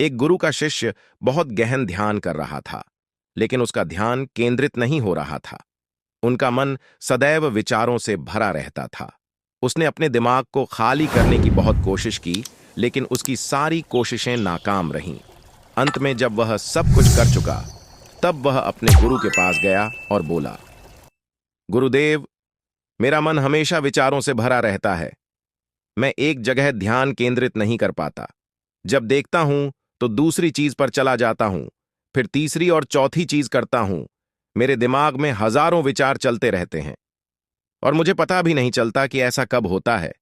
एक गुरु का शिष्य बहुत गहन ध्यान कर रहा था, लेकिन उसका ध्यान केंद्रित नहीं हो रहा था। उनका मन सदैव विचारों से भरा रहता था। उसने अपने दिमाग को खाली करने की बहुत कोशिश की, लेकिन उसकी सारी कोशिशें नाकाम रहीं। अंत में जब वह सब कुछ कर चुका, तब वह अपने गुरु के पास गया और बोला, गुरुदेव, मेरा मन हमेशा विचारों से भरा रहता है। मैं एक जगह ध्यान केंद्रित नहीं कर पाता। जब देखता हूं तो दूसरी चीज पर चला जाता हूं, फिर तीसरी और चौथी चीज करता हूं। मेरे दिमाग में हजारों विचार चलते रहते हैं और मुझे पता भी नहीं चलता कि ऐसा कब होता है।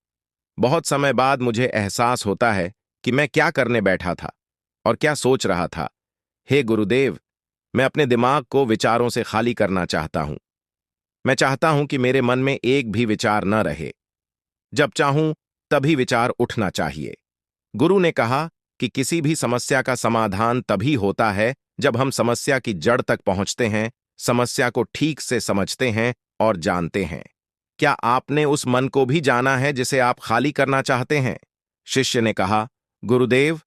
बहुत समय बाद मुझे एहसास होता है कि मैं क्या करने बैठा था और क्या सोच रहा था। हे गुरुदेव, मैं अपने दिमाग को विचारों से खाली करना चाहता हूं। मैं चाहता हूं कि मेरे मन में एक भी विचार न रहे। जब चाहूं तभी विचार उठना चाहिए। गुरु ने कहा कि किसी भी समस्या का समाधान तभी होता है जब हम समस्या की जड़ तक पहुंचते हैं, समस्या को ठीक से समझते हैं और जानते हैं। क्या आपने उस मन को भी जाना है जिसे आप खाली करना चाहते हैं? शिष्य ने कहा, गुरुदेव,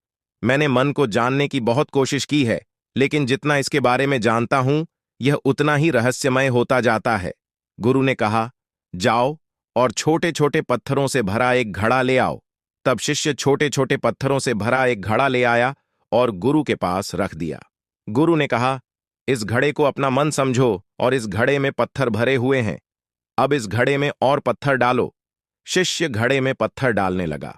मैंने मन को जानने की बहुत कोशिश की है, लेकिन जितना इसके बारे में जानता हूं, यह उतना ही रहस्यमय होता जाता है। गुरु ने कहा, जाओ और छोटे छोटे पत्थरों से भरा एक घड़ा ले आओ। तब शिष्य छोटे छोटे पत्थरों से भरा एक घड़ा ले आया और गुरु के पास रख दिया। गुरु ने कहा, इस घड़े को अपना मन समझो और इस घड़े में पत्थर भरे हुए हैं। अब इस घड़े में और पत्थर डालो। शिष्य घड़े में पत्थर डालने लगा।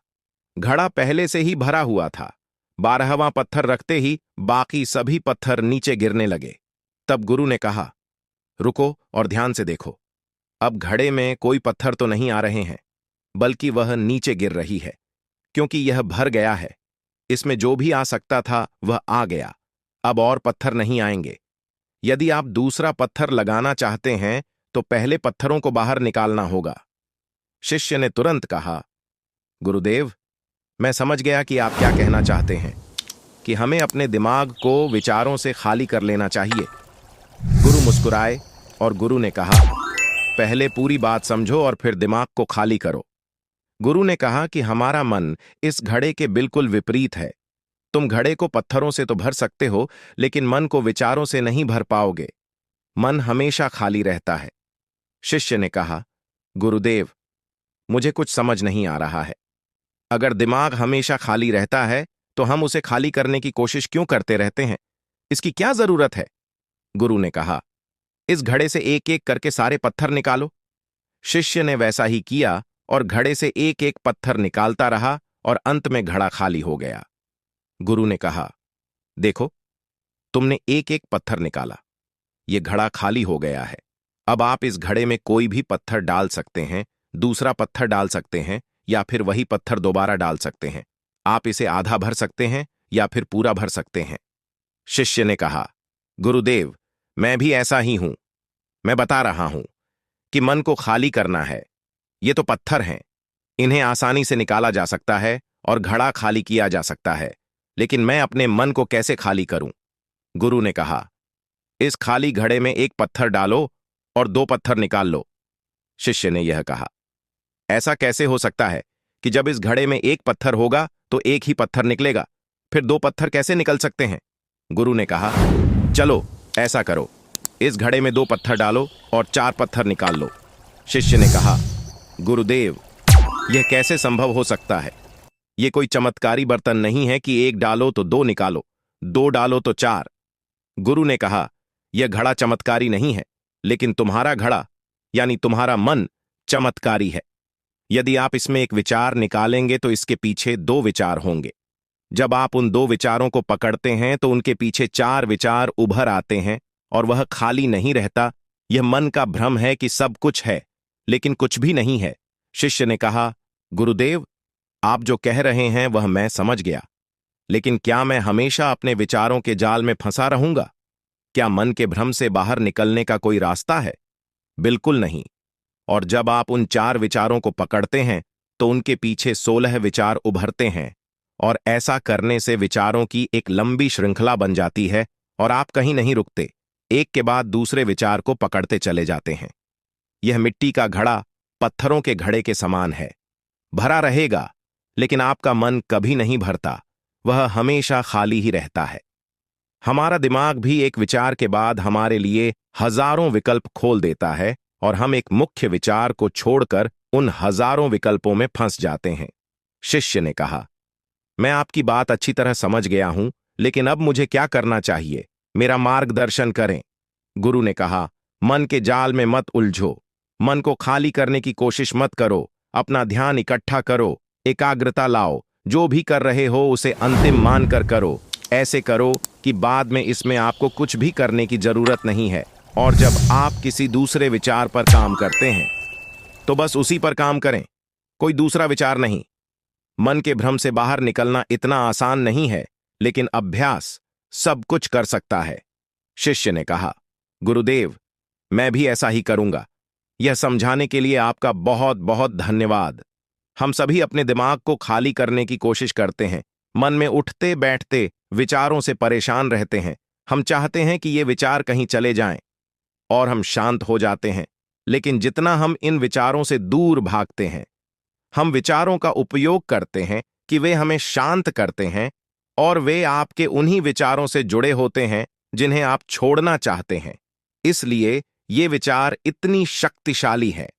घड़ा पहले से ही भरा हुआ था। 12वां पत्थर रखते ही बाकी सभी पत्थर नीचे गिरने लगे। तब गुरु ने कहा, रुको और ध्यान से देखो। अब घड़े में कोई पत्थर तो नहीं आ रहे हैं, बल्कि वह नीचे गिर रही है, क्योंकि यह भर गया है। इसमें जो भी आ सकता था वह आ गया। अब और पत्थर नहीं आएंगे। यदि आप दूसरा पत्थर लगाना चाहते हैं तो पहले पत्थरों को बाहर निकालना होगा। शिष्य ने तुरंत कहा, गुरुदेव, मैं समझ गया कि आप क्या कहना चाहते हैं, कि हमें अपने दिमाग को विचारों से खाली कर लेना चाहिए। गुरु मुस्कुराए और गुरु ने कहा, पहले पूरी बात समझो और फिर दिमाग को खाली करो। गुरु ने कहा कि हमारा मन इस घड़े के बिल्कुल विपरीत है। तुम घड़े को पत्थरों से तो भर सकते हो, लेकिन मन को विचारों से नहीं भर पाओगे। मन हमेशा खाली रहता है। शिष्य ने कहा, गुरुदेव, मुझे कुछ समझ नहीं आ रहा है। अगर दिमाग हमेशा खाली रहता है तो हम उसे खाली करने की कोशिश क्यों करते रहते हैं? इसकी क्या जरूरत है? गुरु ने कहा, इस घड़े से एक एक करके सारे पत्थर निकालो। शिष्य ने वैसा ही किया और घड़े से एक एक पत्थर निकालता रहा और अंत में घड़ा खाली हो गया। गुरु ने कहा, देखो, तुमने एक एक पत्थर निकाला। यह घड़ा खाली हो गया है। अब आप इस घड़े में कोई भी पत्थर डाल सकते हैं, दूसरा पत्थर डाल सकते हैं, या फिर वही पत्थर दोबारा डाल सकते हैं। आप इसे आधा भर सकते हैं या फिर पूरा भर सकते हैं। शिष्य ने कहा, गुरुदेव, मैं भी ऐसा ही हूं। मैं बता रहा हूं कि मन को खाली करना है। ये तो पत्थर हैं, इन्हें आसानी से निकाला जा सकता है और घड़ा खाली किया जा सकता है, लेकिन मैं अपने मन को कैसे खाली करूं? गुरु ने कहा, इस खाली घड़े में एक पत्थर डालो और 2 पत्थर निकाल लो। शिष्य ने यह कहा, ऐसा कैसे हो सकता है कि जब इस घड़े में एक पत्थर होगा तो एक ही पत्थर निकलेगा, फिर 2 पत्थर कैसे निकल सकते हैं? गुरु ने कहा, चलो ऐसा करो, इस घड़े में 2 पत्थर डालो और 4 पत्थर निकाल लो। शिष्य ने कहा, गुरुदेव, यह कैसे संभव हो सकता है? यह कोई चमत्कारी बर्तन नहीं है कि 1 डालो तो 2 निकालो, 2 डालो तो 4। गुरु ने कहा, यह घड़ा चमत्कारी नहीं है, लेकिन तुम्हारा घड़ा यानी तुम्हारा मन चमत्कारी है। यदि आप इसमें एक विचार निकालेंगे तो इसके पीछे 2 विचार होंगे। जब आप उन 2 विचारों को पकड़ते हैं तो उनके पीछे 4 विचार उभर आते हैं और वह खाली नहीं रहता। यह मन का भ्रम है कि सब कुछ है, लेकिन कुछ भी नहीं है। शिष्य ने कहा, गुरुदेव, आप जो कह रहे हैं वह मैं समझ गया, लेकिन क्या मैं हमेशा अपने विचारों के जाल में फंसा रहूंगा? क्या मन के भ्रम से बाहर निकलने का कोई रास्ता है? बिल्कुल नहीं। और जब आप उन 4 विचारों को पकड़ते हैं तो उनके पीछे 16 विचार उभरते हैं, और ऐसा करने से विचारों की एक लंबी श्रृंखला बन जाती है और आप कहीं नहीं रुकते, एक के बाद दूसरे विचार को पकड़ते चले जाते हैं। यह मिट्टी का घड़ा पत्थरों के घड़े के समान है। भरा रहेगा, लेकिन आपका मन कभी नहीं भरता। वह हमेशा खाली ही रहता है। हमारा दिमाग भी एक विचार के बाद हमारे लिए हजारों विकल्प खोल देता है और हम एक मुख्य विचार को छोड़कर उन हजारों विकल्पों में फंस जाते हैं। शिष्य ने कहा, मैं आपकी बात अच्छी तरह समझ गया हूं, लेकिन अब मुझे क्या करना चाहिए? मेरा मार्गदर्शन करें। गुरु ने कहा, मन के जाल में मत उलझो, मन को खाली करने की कोशिश मत करो, अपना ध्यान इकट्ठा करो, एकाग्रता लाओ, जो भी कर रहे हो उसे अंतिम मानकर करो। ऐसे करो कि बाद में इसमें आपको कुछ भी करने की जरूरत नहीं है, और जब आप किसी दूसरे विचार पर काम करते हैं तो बस उसी पर काम करें, कोई दूसरा विचार नहीं। मन के भ्रम से बाहर निकलना इतना आसान नहीं है, लेकिन अभ्यास सब कुछ कर सकता है। शिष्य ने कहा, गुरुदेव, मैं भी ऐसा ही करूंगा। यह समझाने के लिए आपका बहुत बहुत धन्यवाद। हम सभी अपने दिमाग को खाली करने की कोशिश करते हैं, मन में उठते बैठते विचारों से परेशान रहते हैं। हम चाहते हैं कि ये विचार कहीं चले जाएं और हम शांत हो जाते हैं, लेकिन जितना हम इन विचारों से दूर भागते हैं, हम विचारों का उपयोग करते हैं कि वे हमें शांत करते हैं, और वे आपके उन्हीं विचारों से जुड़े होते हैं जिन्हें आप छोड़ना चाहते हैं। इसलिए ये विचार इतनी शक्तिशाली है।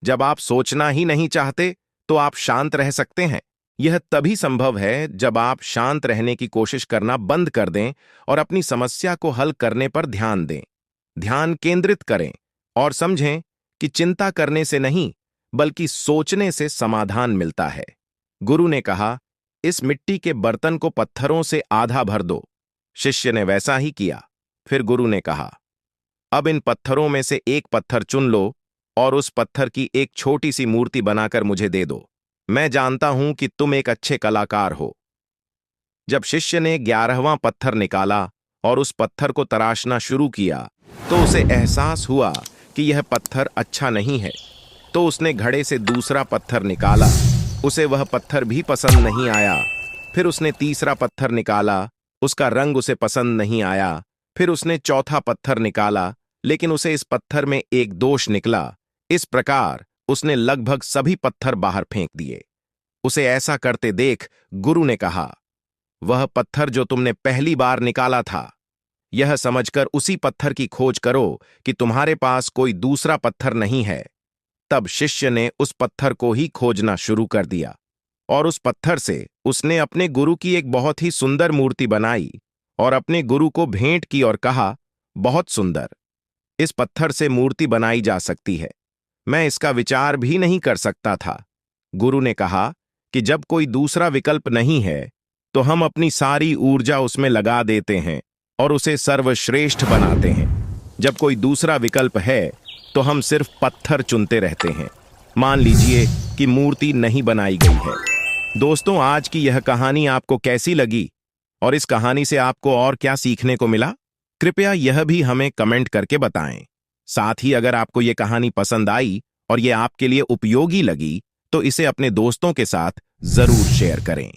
जब आप सोचना ही नहीं चाहते तो आप शांत रह सकते हैं। यह तभी संभव है जब आप शांत रहने की कोशिश करना बंद कर दें और अपनी समस्या को हल करने पर ध्यान दें। ध्यान केंद्रित करें और समझें कि चिंता करने से नहीं, बल्कि सोचने से समाधान मिलता है। गुरु ने कहा, इस मिट्टी के बर्तन को पत्थरों से आधा भर दो। शिष्य ने वैसा ही किया। फिर गुरु ने कहा, अब इन पत्थरों में से एक पत्थर चुन लो और उस पत्थर की एक छोटी सी मूर्ति बनाकर मुझे दे दो। मैं जानता हूं कि तुम एक अच्छे कलाकार हो। जब शिष्य ने 11वां पत्थर निकाला और उस पत्थर को तराशना शुरू किया, तो उसे एहसास हुआ कि यह पत्थर अच्छा नहीं है। तो उसने घड़े से दूसरा पत्थर निकाला। उसे वह पत्थर भी पसंद नहीं आया। फिर उसने तीसरा पत्थर निकाला, उसका रंग उसे पसंद नहीं आया। फिर उसने चौथा पत्थर निकाला, लेकिन उसे इस पत्थर में एक दोष निकला। इस प्रकार उसने लगभग सभी पत्थर बाहर फेंक दिए। उसे ऐसा करते देख गुरु ने कहा, वह पत्थर जो तुमने पहली बार निकाला था, यह समझकर उसी पत्थर की खोज करो कि तुम्हारे पास कोई दूसरा पत्थर नहीं है। तब शिष्य ने उस पत्थर को ही खोजना शुरू कर दिया और उस पत्थर से उसने अपने गुरु की एक बहुत ही सुंदर मूर्ति बनाई और अपने गुरु को भेंट की और कहा, बहुत सुंदर, इस पत्थर से मूर्ति बनाई जा सकती है। मैं इसका विचार भी नहीं कर सकता था। गुरु ने कहा कि जब कोई दूसरा विकल्प नहीं है तो हम अपनी सारी ऊर्जा उसमें लगा देते हैं और उसे सर्वश्रेष्ठ बनाते हैं। जब कोई दूसरा विकल्प है तो हम सिर्फ पत्थर चुनते रहते हैं। मान लीजिए कि मूर्ति नहीं बनाई गई है। दोस्तों, आज की यह कहानी आपको कैसी लगी और इस कहानी से आपको और क्या सीखने को मिला? कृपया यह भी हमें कमेंट करके बताएं। साथ ही अगर आपको यह कहानी पसंद आई और यह आपके लिए उपयोगी लगी तो इसे अपने दोस्तों के साथ जरूर शेयर करें।